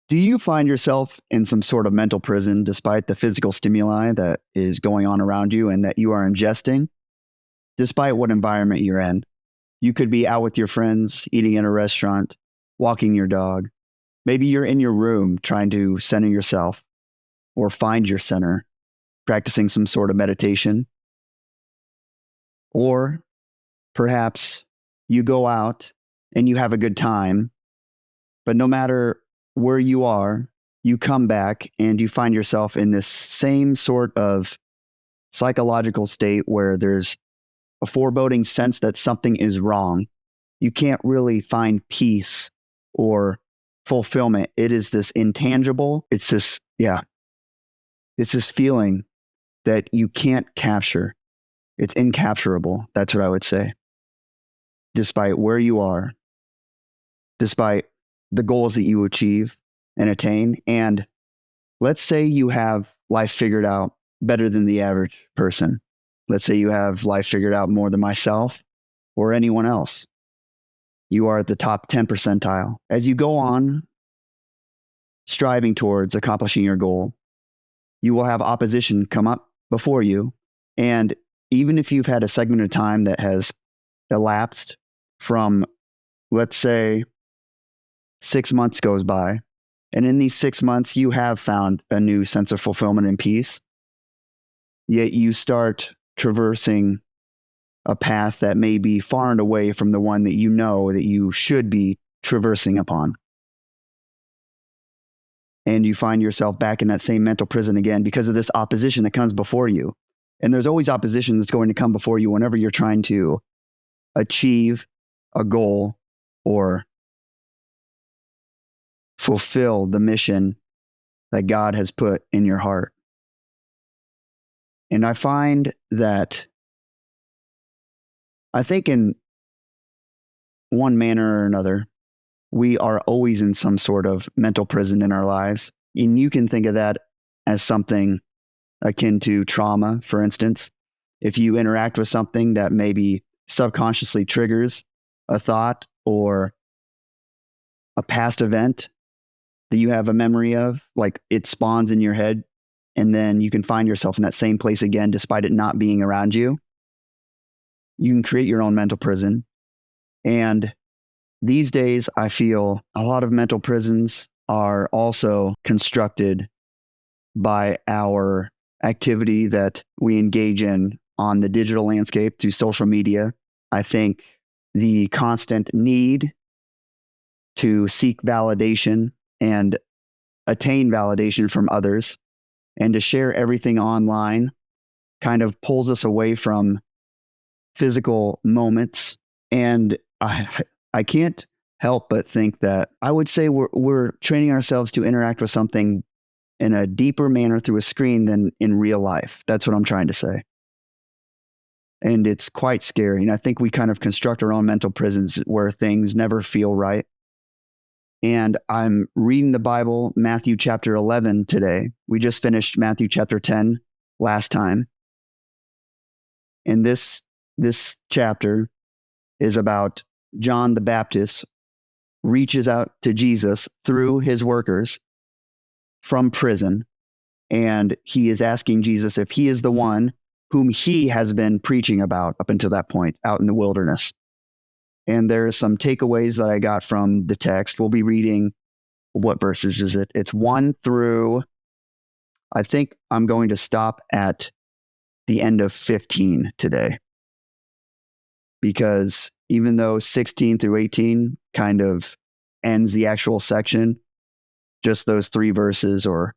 Do you find yourself in some sort of mental prison despite the physical stimuli that is going on around you and that you are ingesting, despite what environment you're in? You could be out with your friends, eating in a restaurant, walking your dog. Maybe you're in your room trying to center yourself or find your center, practicing some sort of meditation. Or perhaps you go out and you have a good time, but no matter where you are, you come back and you find yourself in this same sort of psychological state where there's a foreboding sense that something is wrong. You can't really find peace or fulfillment. It is this intangible, it's this feeling that you can't capture. It's incapturable. That's what I would say. Despite where you are, despite the goals that you achieve and attain. And let's say you have life figured out better than the average person. Let's say you have life figured out more than myself or anyone else. You are at the top 10 percentile. As you go on striving towards accomplishing your goal, you will have opposition come up before you. And even if you've had a segment of time that has elapsed from, let's say, 6 months goes by, and in these 6 months, you have found a new sense of fulfillment and peace, yet you start traversing a path that may be far and away from the one that you know that you should be traversing upon. And you find yourself back in that same mental prison again because of this opposition that comes before you. And there's always opposition that's going to come before you whenever you're trying to achieve a goal or fulfill the mission that God has put in your heart. And I find that I think in one manner or another, we are always in some sort of mental prison in our lives. And you can think of that as something akin to trauma, for instance. If you interact with something that maybe subconsciously triggers a thought or a past event that you have a memory of, like it spawns in your head, and then you can find yourself in that same place again, despite it not being around you. You can create your own mental prison. And these days, I feel a lot of mental prisons are also constructed by our activity that we engage in on the digital landscape through social media. I think the constant need to seek validation and attain validation from others and to share everything online kind of pulls us away from physical moments. And I can't help but think that I would say we're training ourselves to interact with something in a deeper manner through a screen than in real life. That's what I'm trying to say. And it's quite scary. And I think we kind of construct our own mental prisons where things never feel right. And I'm reading the Bible, Matthew chapter 11 today. We just finished Matthew chapter 10 last time. And this chapter is about John the Baptist reaches out to Jesus through his workers from prison. And he is asking Jesus if he is the one whom he has been preaching about up until that point out in the wilderness. And there are some takeaways that I got from the text. We'll be reading, what verses is it? It's 1 through, I think I'm going to stop at the end of 15 today. Because even though 16 through 18 kind of ends the actual section, just those 3 verses, or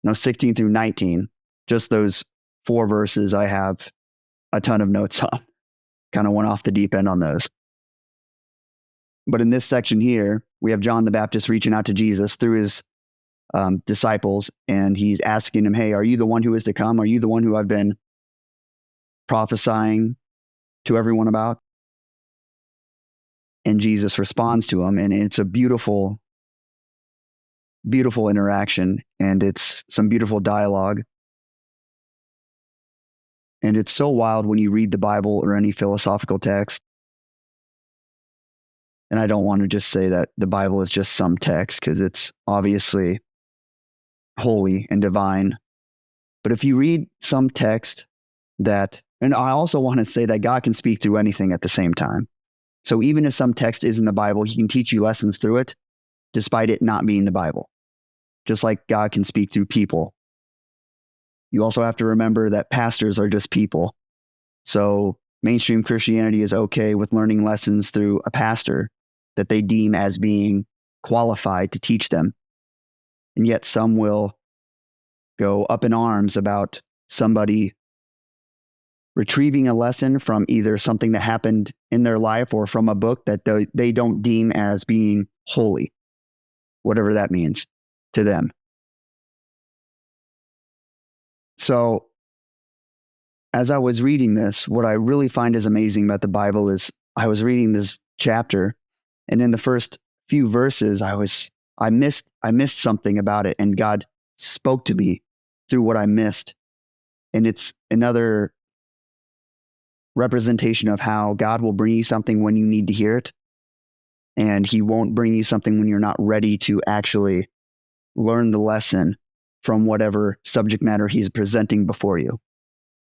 no, 16 through 19, just those 4 verses I have a ton of notes on. Kind of went off the deep end on those. But in this section here, we have John the Baptist reaching out to Jesus through his disciples, and he's asking him, hey, are you the one who is to come? Are you the one who I've been prophesying to everyone about? And Jesus responds to him, and it's a beautiful, beautiful interaction, and it's some beautiful dialogue. And it's so wild when you read the Bible or any philosophical text. And I don't want to just say that the Bible is just some text, because it's obviously holy and divine. But if you read some text and I also want to say that God can speak through anything at the same time. So even if some text is in the Bible, he can teach you lessons through it, despite it not being the Bible. Just like God can speak through people. You also have to remember that pastors are just people. So mainstream Christianity is okay with learning lessons through a pastor that they deem as being qualified to teach them. And yet some will go up in arms about somebody retrieving a lesson from either something that happened in their life or from a book that they don't deem as being holy, whatever that means to them. So as I was reading this, what I really find is amazing about the Bible is I was reading this chapter, and in the first few verses, I missed something about it, and God spoke to me through what I missed. And it's another representation of how God will bring you something when you need to hear it, and he won't bring you something when you're not ready to actually learn the lesson from whatever subject matter he's presenting before you.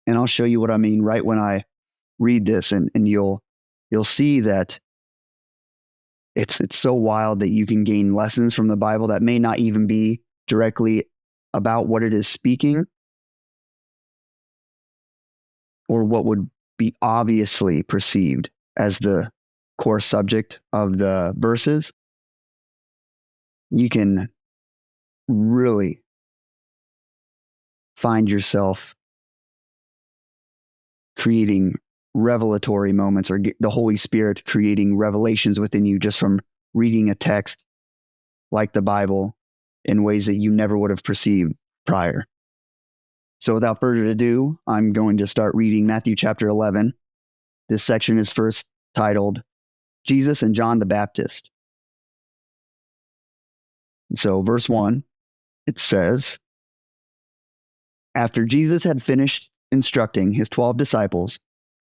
And I'll show you what I mean right when I read this, and you'll see that it's so wild that you can gain lessons from the Bible that may not even be directly about what it is speaking, or what would be obviously perceived as the core subject of the verses. You can really find yourself creating revelatory moments, or the Holy Spirit creating revelations within you just from reading a text like the Bible in ways that you never would have perceived prior. So without further ado, I'm going to start reading Matthew chapter 11. This section is first titled Jesus and John the Baptist. So verse 1, it says, "After Jesus had finished instructing his 12 disciples,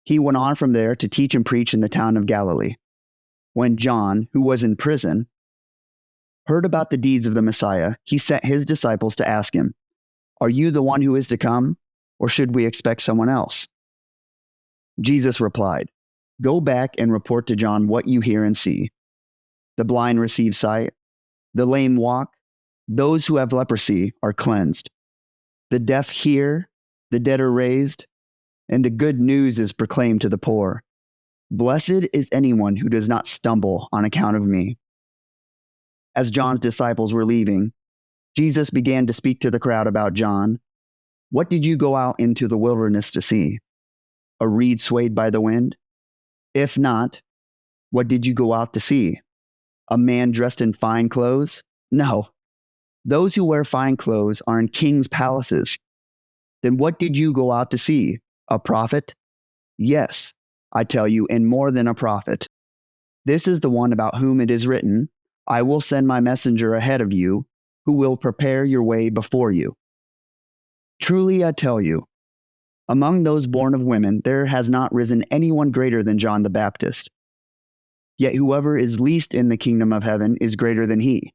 he went on from there to teach and preach in the town of Galilee. When John, who was in prison, heard about the deeds of the Messiah, he sent his disciples to ask him, 'Are you the one who is to come, or should we expect someone else?' Jesus replied, 'Go back and report to John what you hear and see. The blind receive sight, the lame walk, those who have leprosy are cleansed, the deaf hear, the dead are raised, and the good news is proclaimed to the poor. Blessed is anyone who does not stumble on account of me.' As John's disciples were leaving, Jesus began to speak to the crowd about John. 'What did you go out into the wilderness to see? A reed swayed by the wind? If not, what did you go out to see? A man dressed in fine clothes? No. Those who wear fine clothes are in kings' palaces. Then what did you go out to see? A prophet? Yes, I tell you, and more than a prophet. This is the one about whom it is written, 'I will send my messenger ahead of you, who will prepare your way before you.' Truly I tell you, among those born of women, there has not risen anyone greater than John the Baptist. Yet whoever is least in the kingdom of heaven is greater than he.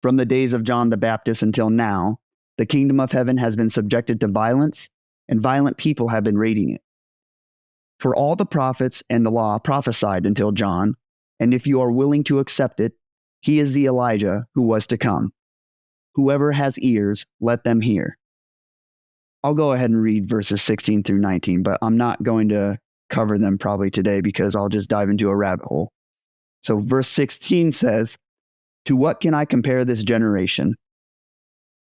From the days of John the Baptist until now, the kingdom of heaven has been subjected to violence, and violent people have been raiding it. For all the prophets and the law prophesied until John, and if you are willing to accept it, he is the Elijah who was to come. Whoever has ears, let them hear." I'll go ahead and read verses 16 through 19, but I'm not going to cover them probably today because I'll just dive into a rabbit hole. So verse 16 says, "To what can I compare this generation?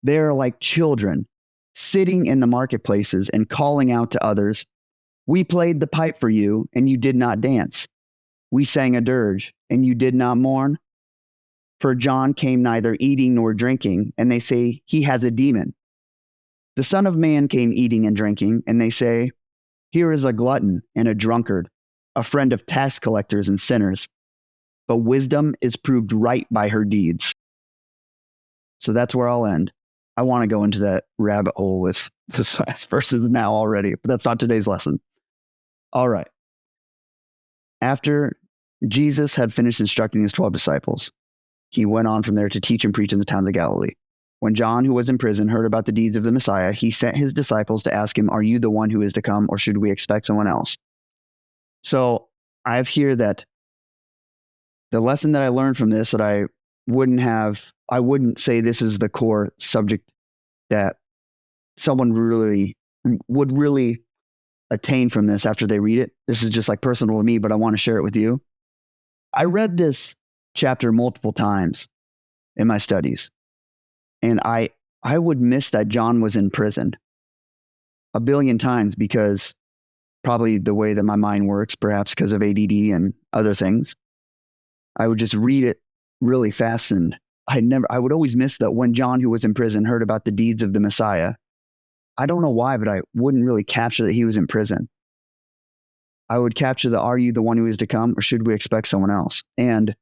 They are like children sitting in the marketplaces and calling out to others, 'We played the pipe for you, and you did not dance. We sang a dirge, and you did not mourn. For John came neither eating nor drinking, and they say he has a demon. The Son of Man came eating and drinking, and they say, here is a glutton and a drunkard, a friend of tax collectors and sinners. But wisdom is proved right by her deeds." So that's where I'll end. I want to go into that rabbit hole with this last verses now already, but that's not today's lesson. All right. After Jesus had finished instructing his 12 disciples. He went on from there to teach and preach in the towns of Galilee. When John, who was in prison, heard about the deeds of the Messiah, he sent his disciples to ask him, "Are you the one who is to come, or should we expect someone else?" So I have here that the lesson that I learned from this, that I wouldn't say this is the core subject that someone would really attain from this after they read it. This is just like personal to me, but I want to share it with you. I read this chapter multiple times in my studies, and I would miss that John was in prison a billion times, because probably the way that my mind works, perhaps because of ADD and other things. I would just read it really fast, and I would always miss that when John, who was in prison, heard about the deeds of the Messiah. I don't know why, but I wouldn't really capture that he was in prison. I would capture the, "Are you the one who is to come, or should we expect someone else?" And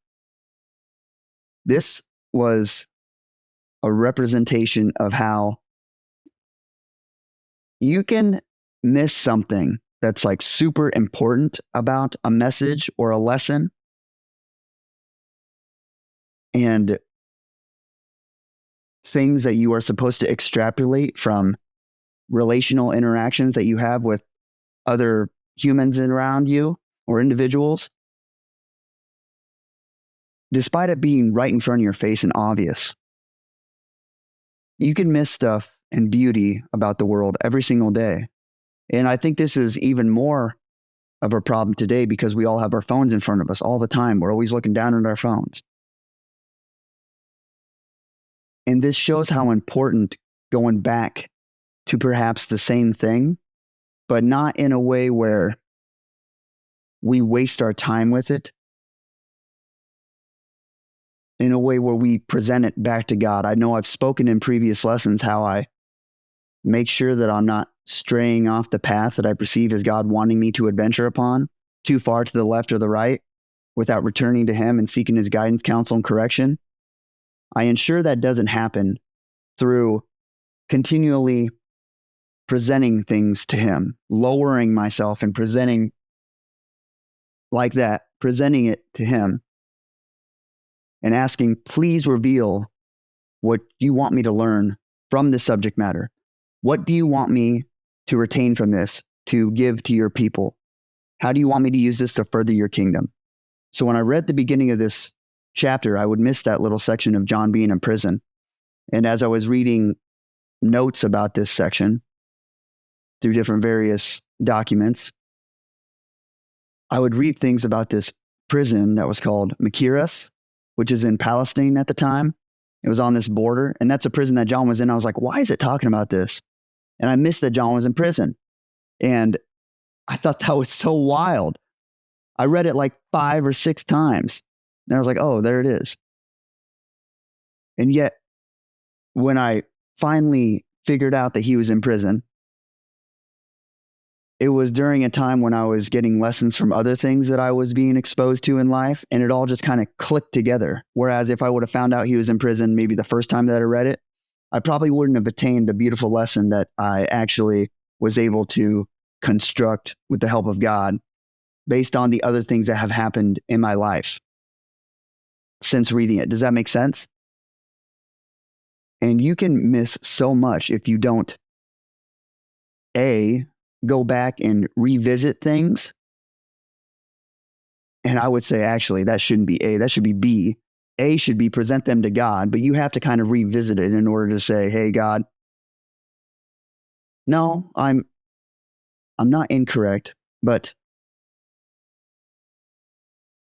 this was a representation of how you can miss something that's like super important about a message or a lesson, and things that you are supposed to extrapolate from relational interactions that you have with other humans around you or individuals, despite it being right in front of your face and obvious. You can miss stuff and beauty about the world every single day. And I think this is even more of a problem today, because we all have our phones in front of us all the time. We're always looking down at our phones. And this shows how important going back to perhaps the same thing, but not in a way where we waste our time with it, in a way where we present it back to God. I know I've spoken in previous lessons how I make sure that I'm not straying off the path that I perceive as God wanting me to adventure upon too far to the left or the right, without returning to Him and seeking His guidance, counsel, and correction. I ensure that doesn't happen through continually presenting things to Him, lowering myself and presenting like that, presenting it to Him and asking, "Please reveal what you want me to learn from this subject matter. What do you want me to retain from this, to give to your people? How do you want me to use this to further your kingdom?" So when I read the beginning of this chapter, I would miss that little section of John being in prison. And as I was reading notes about this section through different various documents, I would read things about this prison that was called Machaerus, which is in Palestine at the time. It was on this border, and that's a prison that John was in. I was like, why is it talking about this? And I missed that John was in prison. And I thought that was so wild. I read it like 5 or 6 times. And I was like, oh, there it is. And yet, when I finally figured out that he was in prison, it was during a time when I was getting lessons from other things that I was being exposed to in life, and it all just kind of clicked together. Whereas if I would have found out he was in prison maybe the first time that I read it, I probably wouldn't have attained the beautiful lesson that I actually was able to construct with the help of God, based on the other things that have happened in my life since reading it. Does that make sense? And you can miss so much if you don't, A, go back and revisit things. And I would say, actually, that shouldn't be A, that should be B. A should be present them to God, but you have to kind of revisit it in order to say, hey, God, no, I'm not incorrect, but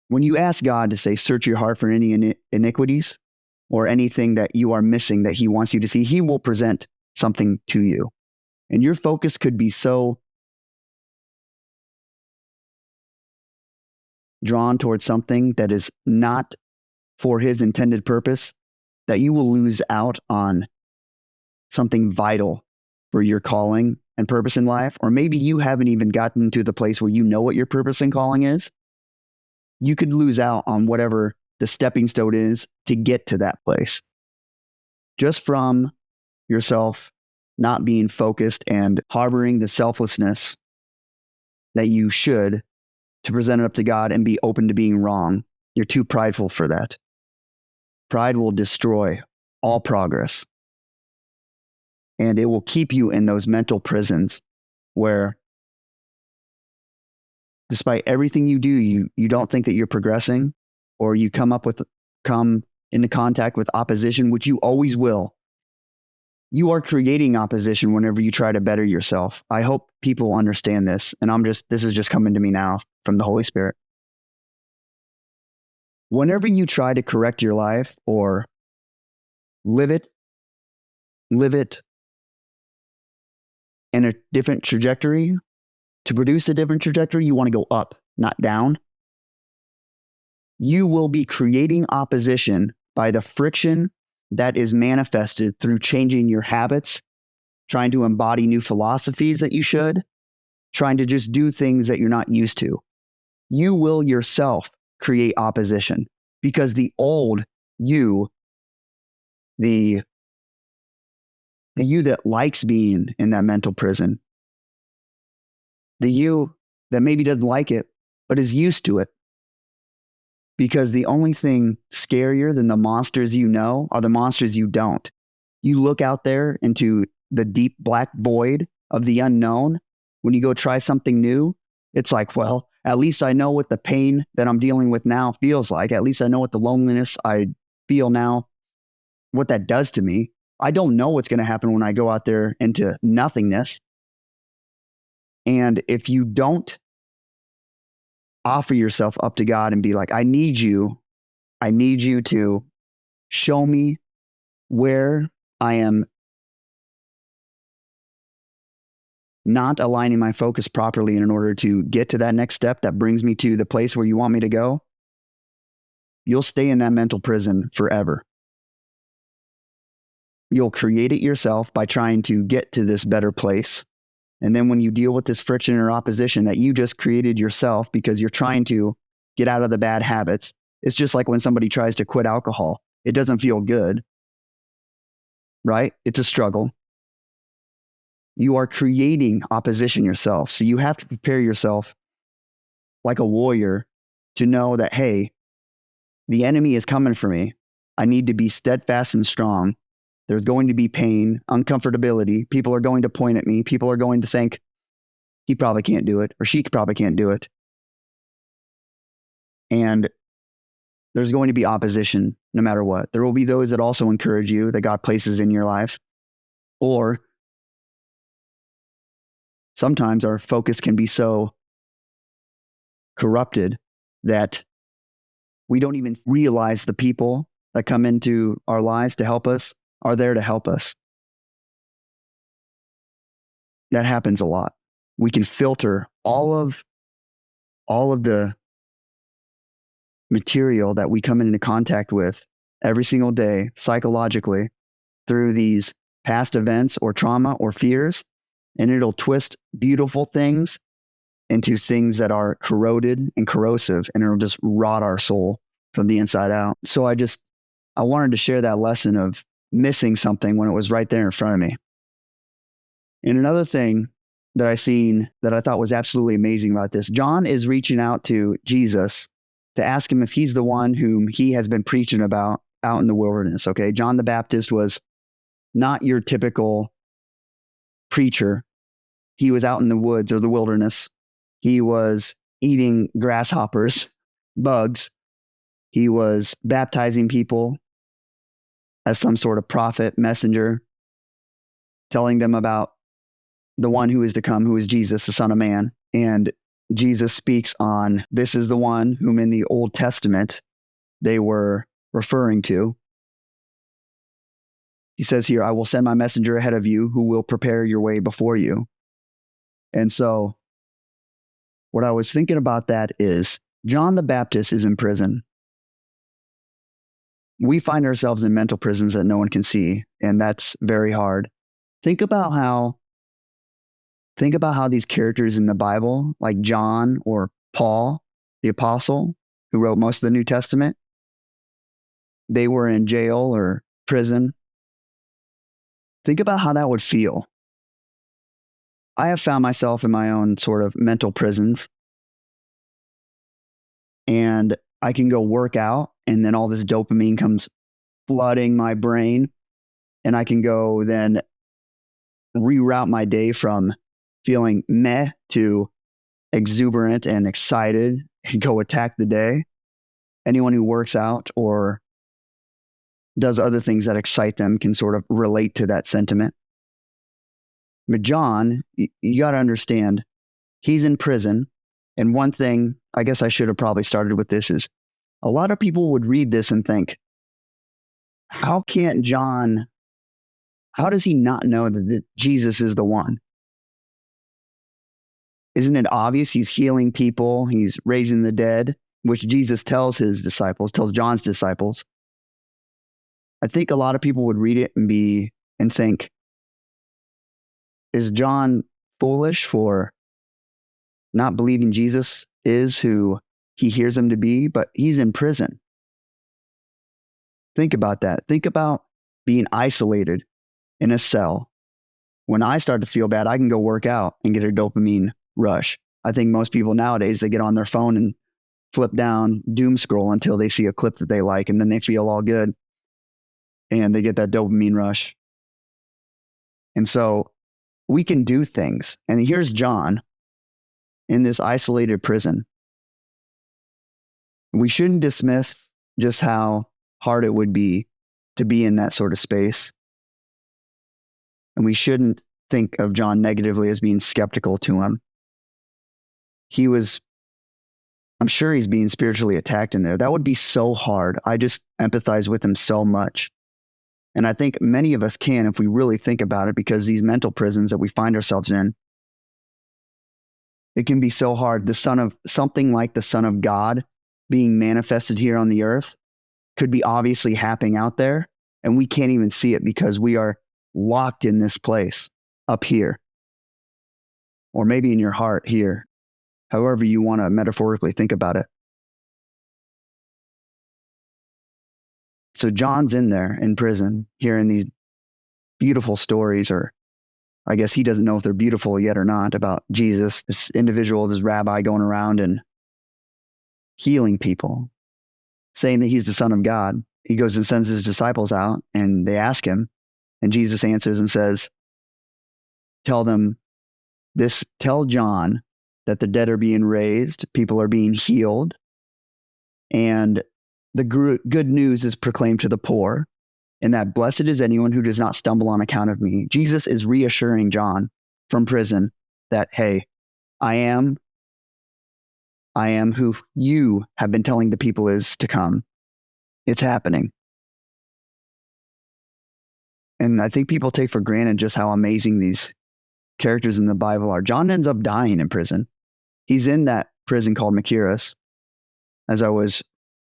when you ask God to say, search your heart for any iniquities or anything that you are missing that He wants you to see, He will present something to you. And your focus could be so drawn towards something that is not for His intended purpose that you will lose out on something vital for your calling and purpose in life. Or maybe you haven't even gotten to the place where you know what your purpose and calling is. You could lose out on whatever the stepping stone is to get to that place, just from yourself not being focused and harboring the selflessness that you should to present it up to God and be open to being wrong. You're too prideful for that. Pride will destroy all progress. And it will keep you in those mental prisons where, despite everything you do, you don't think that you're progressing, or you come into contact with opposition, which you always will. You are creating opposition whenever you try to better yourself. I hope people understand this. And this is just coming to me now from the Holy Spirit. Whenever you try to correct your life or live it in a different trajectory, to produce a different trajectory, you want to go up, not down. You will be creating opposition by the friction that is manifested through changing your habits, trying to embody new philosophies that you should, trying to just do things that you're not used to. You will yourself create opposition because the old you, the you that likes being in that mental prison, the you that maybe doesn't like it, but is used to it. Because the only thing scarier than the monsters you know are the monsters you don't. You look out there into the deep black void of the unknown. When you go try something new, it's like, well, at least I know what the pain that I'm dealing with now feels like. At least I know what the loneliness I feel now, what that does to me. I don't know what's going to happen when I go out there into nothingness. And if you don't offer yourself up to God and be like, I need you to show me where I am not aligning my focus properly in order to get to that next step that brings me to the place where you want me to go, you'll stay in that mental prison forever. You'll create it yourself by trying to get to this better place. And then when you deal with this friction or opposition that you just created yourself because you're trying to get out of the bad habits, it's just like when somebody tries to quit alcohol. It doesn't feel good, right? It's a struggle. You are creating opposition yourself. So you have to prepare yourself like a warrior to know that, hey, the enemy is coming for me. I need to be steadfast and strong. There's going to be pain, uncomfortability. People are going to point at me. People are going to think, he probably can't do it, or she probably can't do it. And there's going to be opposition no matter what. There will be those that also encourage you, that God places in your life. Or sometimes our focus can be so corrupted that we don't even realize the people that come into our lives to help us are there to help us. That happens a lot. We can filter all of the material that we come into contact with every single day psychologically through these past events or trauma or fears, and it'll twist beautiful things into things that are corroded and corrosive, and it'll just rot our soul from the inside out. So I wanted to share that lesson of missing something when it was right there in front of me. And another thing that I seen that I thought was absolutely amazing about this, John is reaching out to Jesus to ask him if he's the one whom he has been preaching about out in the wilderness. Okay. John the Baptist was not your typical preacher. He was out in the woods or the wilderness. He was eating grasshoppers, bugs. He was baptizing people as some sort of prophet, messenger, telling them about the one who is to come, who is Jesus, the Son of Man. And Jesus speaks on, this is the one whom in the Old Testament they were referring to. He says here, I will send my messenger ahead of you who will prepare your way before you. And so what I was thinking about that is John the Baptist is in prison. We find ourselves in mental prisons that no one can see, and that's very hard. Think about how these characters in the Bible, like John or Paul, the apostle, who wrote most of the New Testament, they were in jail or prison. Think about how that would feel. I have found myself in my own sort of mental prisons and I can go work out, and then all this dopamine comes flooding my brain, and I can go then reroute my day from feeling meh to exuberant and excited and go attack the day. Anyone who works out or does other things that excite them can sort of relate to that sentiment. But John, you got to understand, he's in prison. And one thing, I guess I should have probably started with this, is a lot of people would read this and think, how does he not know that Jesus is the one? Isn't it obvious? He's healing people, he's raising the dead, which Jesus tells John's disciples. I think a lot of people would read it and think, is John foolish for not believing Jesus is who he hears him to be? But he's in prison. Think about that. Think about being isolated in a cell. When I start to feel bad, I can go work out and get a dopamine rush. I think most people nowadays, they get on their phone and flip down, doom scroll until they see a clip that they like, and then they feel all good and they get that dopamine rush. And so we can do things. And here's John in this isolated prison. We shouldn't dismiss just how hard it would be to be in that sort of space. And we shouldn't think of John negatively as being skeptical to him. I'm sure he's being spiritually attacked in there. That would be so hard. I just empathize with him so much. And I think many of us can if we really think about it, because these mental prisons that we find ourselves in, it can be so hard. Something like the Son of God being manifested here on the earth could be obviously happening out there, and we can't even see it because we are locked in this place up here, or maybe in your heart here, however you want to metaphorically think about it. So John's in there in prison, hearing these beautiful stories, or I guess he doesn't know if they're beautiful yet or not, about Jesus, this individual, this rabbi going around and healing people, saying that he's the Son of God. He goes and sends his disciples out, and they ask him, and Jesus answers and says, tell John that the dead are being raised, people are being healed, and the good news is proclaimed to the poor, and that blessed is anyone who does not stumble on account of me. Jesus is reassuring John from prison that, hey, I am who you have been telling the people is to come. It's happening. And I think people take for granted just how amazing these characters in the Bible are. John ends up dying in prison. He's in that prison called Machaerus, as I was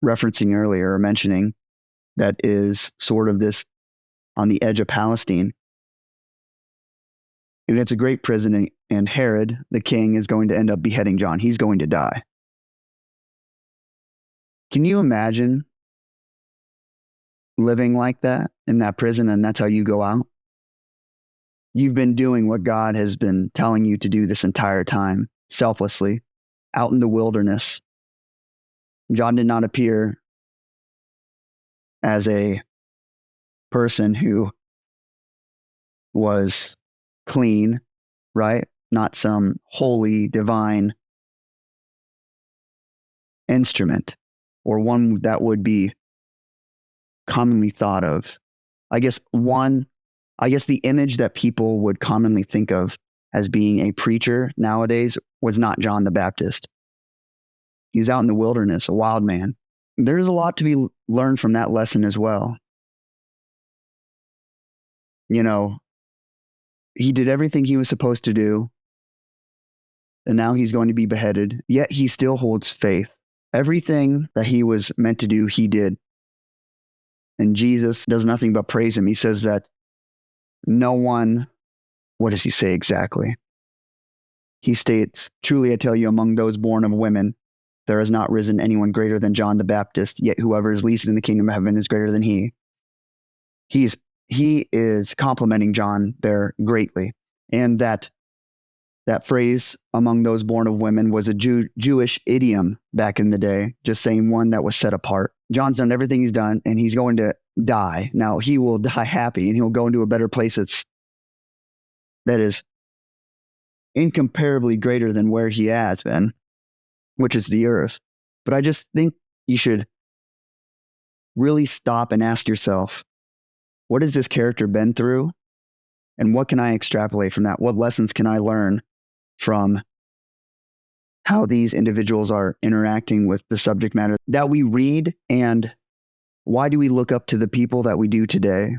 referencing earlier, or mentioning, that is sort of this on the edge of Palestine. And it's a great prison, and Herod, the king, is going to end up beheading John. He's going to die. Can you imagine living like that in that prison, and that's how you go out? You've been doing what God has been telling you to do this entire time, selflessly, out in the wilderness. John did not appear as a person who was clean, right? Not some holy, divine instrument, or one that would be commonly thought of. I guess the image that people would commonly think of as being a preacher nowadays was not John the Baptist. He's out in the wilderness, a wild man. There's a lot to be learned from that lesson as well. You know, he did everything he was supposed to do, and now he's going to be beheaded, yet he still holds faith. Everything that he was meant to do, he did. And Jesus does nothing but praise him. He says that no one, what does he say exactly? He states, truly I tell you, among those born of women, there has not risen anyone greater than John the Baptist, yet whoever is least in the kingdom of heaven is greater than he. He is complimenting John there greatly, and that That phrase among those born of women was a Jewish idiom back in the day, just saying one that was set apart. John's done everything he's done, and he's going to die. Now, he will die happy, and he'll go into a better place that is incomparably greater than where he has been, which is the earth. But I just think you should really stop and ask yourself, what has this character been through? And what can I extrapolate from that? What lessons can I learn from how these individuals are interacting with the subject matter that we read? And why do we look up to the people that we do today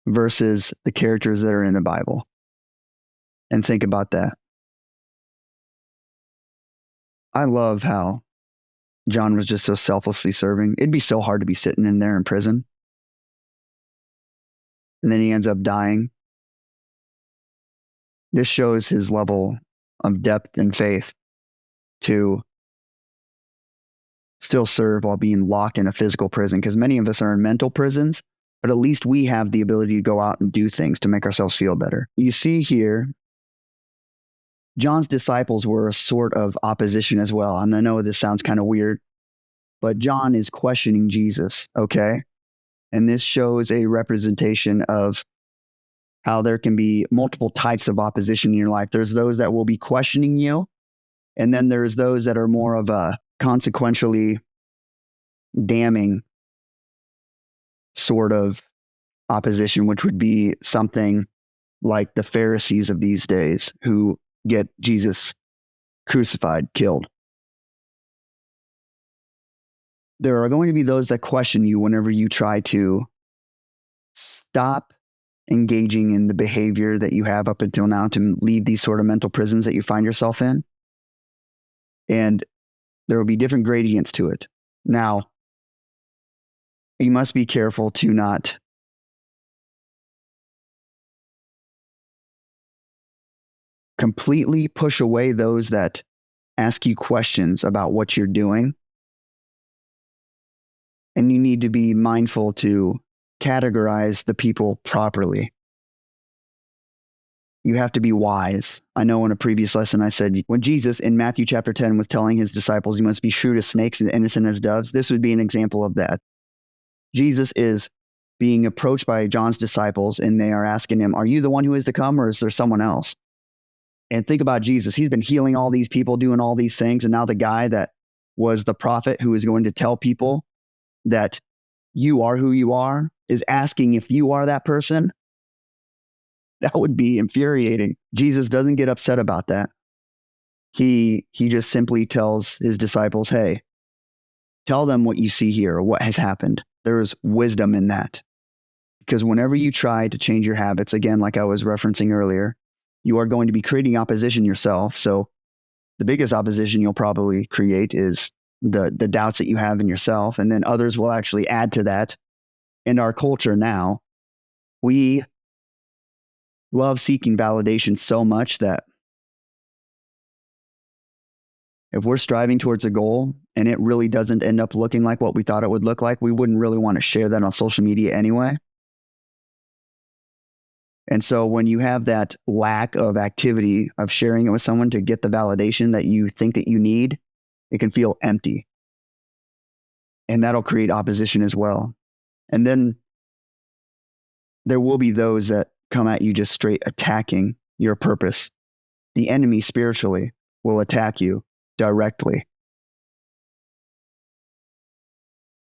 versus the characters that are in the Bible? And think about that. I love how John was just so selflessly serving. It'd be so hard to be sitting in there in prison. And then he ends up dying. This shows his level of depth and faith to still serve while being locked in a physical prison, because many of us are in mental prisons, but at least we have the ability to go out and do things to make ourselves feel better. You see here, John's disciples were a sort of opposition as well. And I know this sounds kind of weird, but John is questioning Jesus, okay? And this shows a representation of how there can be multiple types of opposition in your life. There's those that will be questioning you, and then there's those that are more of a consequentially damning sort of opposition, which would be something like the Pharisees of these days who get Jesus crucified, killed. There are going to be those that question you whenever you try to stop engaging in the behavior that you have up until now to leave these sort of mental prisons that you find yourself in. And there will be different gradients to it. Now, you must be careful to not completely push away those that ask you questions about what you're doing. And you need to be mindful to categorize the people properly. You have to be wise. I know in a previous lesson I said when Jesus in Matthew chapter 10 was telling his disciples, you must be shrewd as snakes and innocent as doves, this would be an example of that. Jesus is being approached by John's disciples, and they are asking him, are you the one who is to come, or is there someone else? And think about Jesus. He's been healing all these people, doing all these things, and now the guy that was the prophet who is going to tell people that you are who you are is asking if you are that person. That would be infuriating. Jesus doesn't get upset about that. He just simply tells his disciples, hey, tell them what you see here or what has happened. There is wisdom in that. Because whenever you try to change your habits, again, like I was referencing earlier, you are going to be creating opposition yourself. So the biggest opposition you'll probably create is the doubts that you have in yourself. And then others will actually add to that. In our culture now, we love seeking validation so much that if we're striving towards a goal and it really doesn't end up looking like what we thought it would look like, we wouldn't really want to share that on social media anyway. And so when you have that lack of activity of sharing it with someone to get the validation that you think that you need, it can feel empty. And that'll create opposition as well. And then there will be those that come at you just straight attacking your purpose. The enemy spiritually will attack you directly.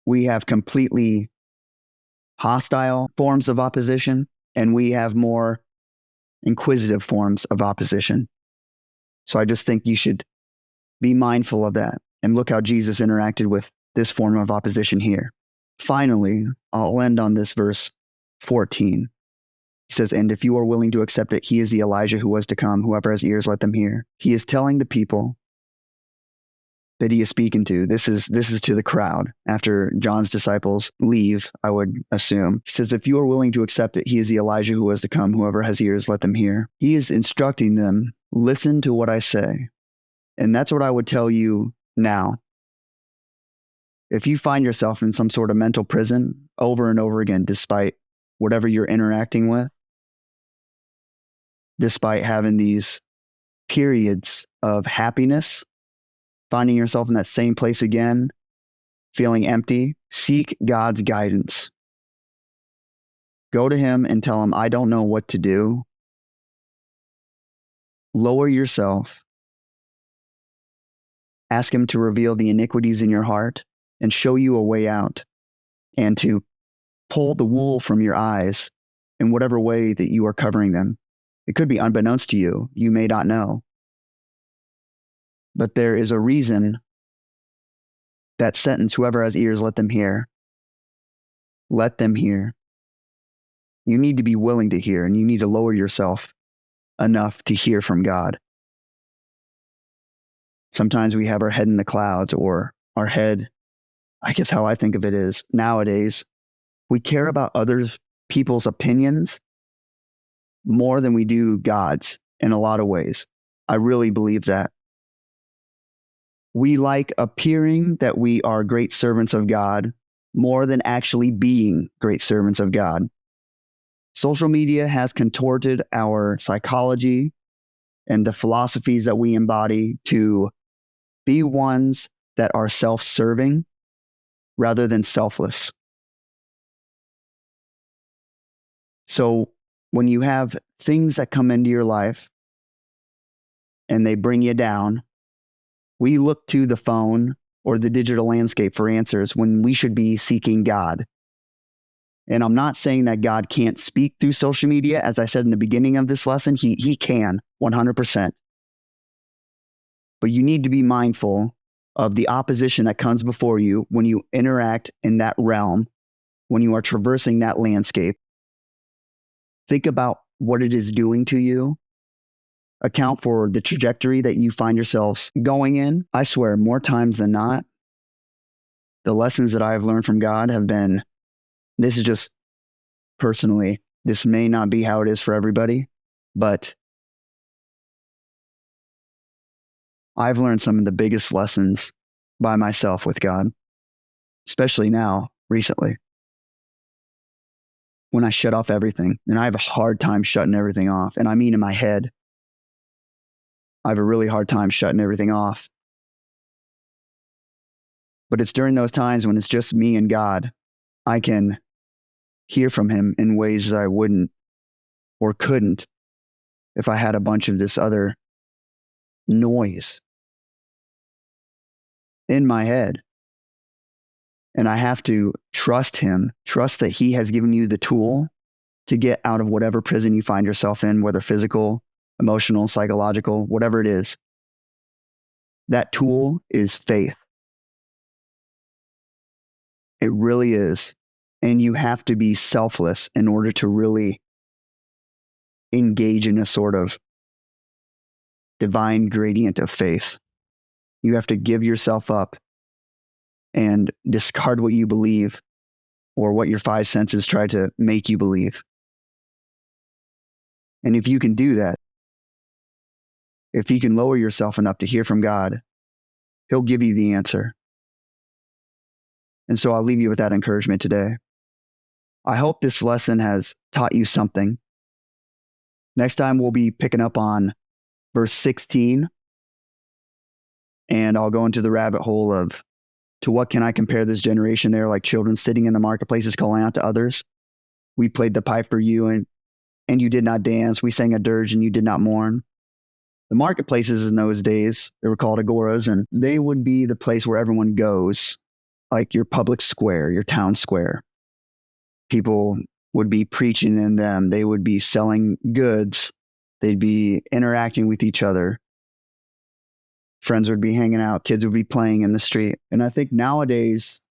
We have completely hostile forms of opposition, and we have more inquisitive forms of opposition. So I just think you should be mindful of that and look how Jesus interacted with this form of opposition here. Finally, I'll end on this verse 14. He says, and if you are willing to accept it, he is the Elijah who was to come. Whoever has ears, let them hear. He is telling the people that he is speaking to. This is to the crowd after John's disciples leave, I would assume. He says, if you are willing to accept it, he is the Elijah who was to come. Whoever has ears, let them hear. He is instructing them, listen to what I say. And that's what I would tell you now. If you find yourself in some sort of mental prison over and over again, despite whatever you're interacting with, despite having these periods of happiness, finding yourself in that same place again, feeling empty, seek God's guidance. Go to him and tell him, I don't know what to do. Lower yourself. Ask him to reveal the iniquities in your heart and show you a way out, and to pull the wool from your eyes in whatever way that you are covering them. It could be unbeknownst to you. You may not know. But there is a reason that sentence, whoever has ears, let them hear. Let them hear. You need to be willing to hear, and you need to lower yourself enough to hear from God. Sometimes we have our head in the clouds, or our head, I guess how I think of it is, nowadays, we care about other people's opinions more than we do God's in a lot of ways. I really believe that. We like appearing that we are great servants of God more than actually being great servants of God. Social media has contorted our psychology and the philosophies that we embody to be ones that are self-serving rather than selfless. So when you have things that come into your life and they bring you down, we look to the phone or the digital landscape for answers when we should be seeking God. And I'm not saying that God can't speak through social media. As I said in the beginning of this lesson, he can 100%. But you need to be mindful of the opposition that comes before you when you interact in that realm, when you are traversing that landscape. Think about what it is doing to you. Account for the trajectory that you find yourselves going in. I swear, more times than not, the lessons that I have learned from God have been, this is just personally, this may not be how it is for everybody, but I've learned some of the biggest lessons by myself with God, especially now, recently. When I shut off everything, and I have a hard time shutting everything off, and I mean in my head, I have a really hard time shutting everything off. But it's during those times when it's just me and God, I can hear from him in ways that I wouldn't or couldn't if I had a bunch of this other noise in my head. And I have to trust him, trust that he has given you the tool to get out of whatever prison you find yourself in, whether physical, emotional, psychological, whatever it is. That tool is faith. It really is. And you have to be selfless in order to really engage in a sort of divine gradient of faith. You have to give yourself up and discard what you believe or what your five senses try to make you believe. And if you can do that, if you can lower yourself enough to hear from God, he'll give you the answer. And so I'll leave you with that encouragement today. I hope this lesson has taught you something. Next time we'll be picking up on verse 16, and I'll go into the rabbit hole of, to what can I compare this generation? They're like children sitting in the marketplaces calling out to others. We played the pipe for you, and you did not dance. We sang a dirge, and you did not mourn. The marketplaces in those days, they were called agoras, and they would be the place where everyone goes, like your public square, your town square. People would be preaching in them. They would be selling goods. They'd be interacting with each other. Friends would be hanging out. Kids would be playing in the street. And I think nowadays,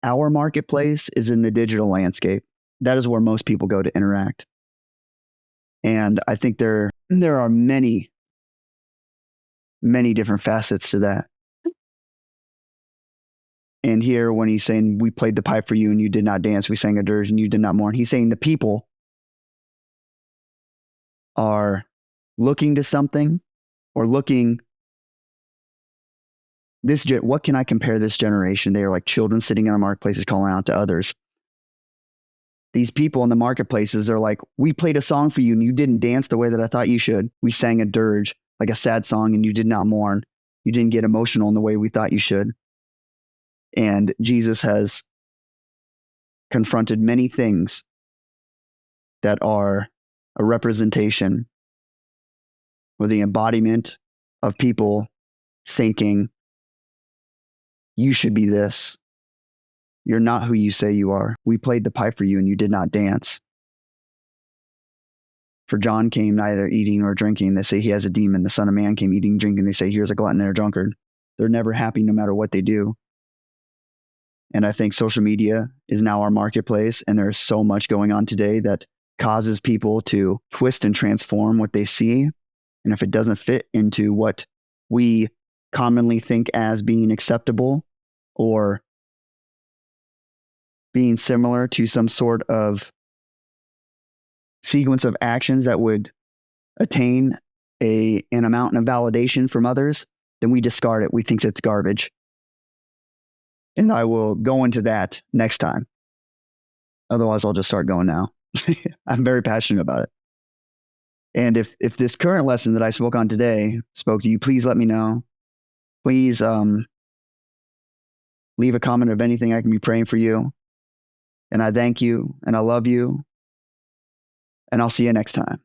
our marketplace is in the digital landscape. That is where most people go to interact. And I think there are many, many different facets to that. And here, when he's saying, we played the pipe for you and you did not dance, we sang a dirge and you did not mourn, he's saying the people are looking to something or looking, what can I compare this generation? They are like children sitting in the marketplaces calling out to others. These people in the marketplaces are like, we played a song for you and you didn't dance the way that I thought you should. We sang a dirge. like a sad song and you did not mourn. You didn't get emotional in the way we thought you should. And Jesus has confronted many things that are a representation or the embodiment of people thinking, you should be this. You're not who you say you are. We played the pipe for you and you did not dance. For John came neither eating nor drinking. They say he has a demon. The Son of Man came eating, drinking. They say here's a glutton and a drunkard. They're never happy no matter what they do. And I think social media is now our marketplace. And there's so much going on today that causes people to twist and transform what they see. And if it doesn't fit into what we commonly think as being acceptable or being similar to some sort of sequence of actions that would attain an amount of validation from others, then we discard it. We think it's garbage. And I will go into that next time. Otherwise, I'll just start going now. I'm very passionate about it. And if this current lesson that I spoke on today spoke to you, please let me know. Please leave a comment of anything I can be praying for you. And I thank you and I love you. And I'll see you next time.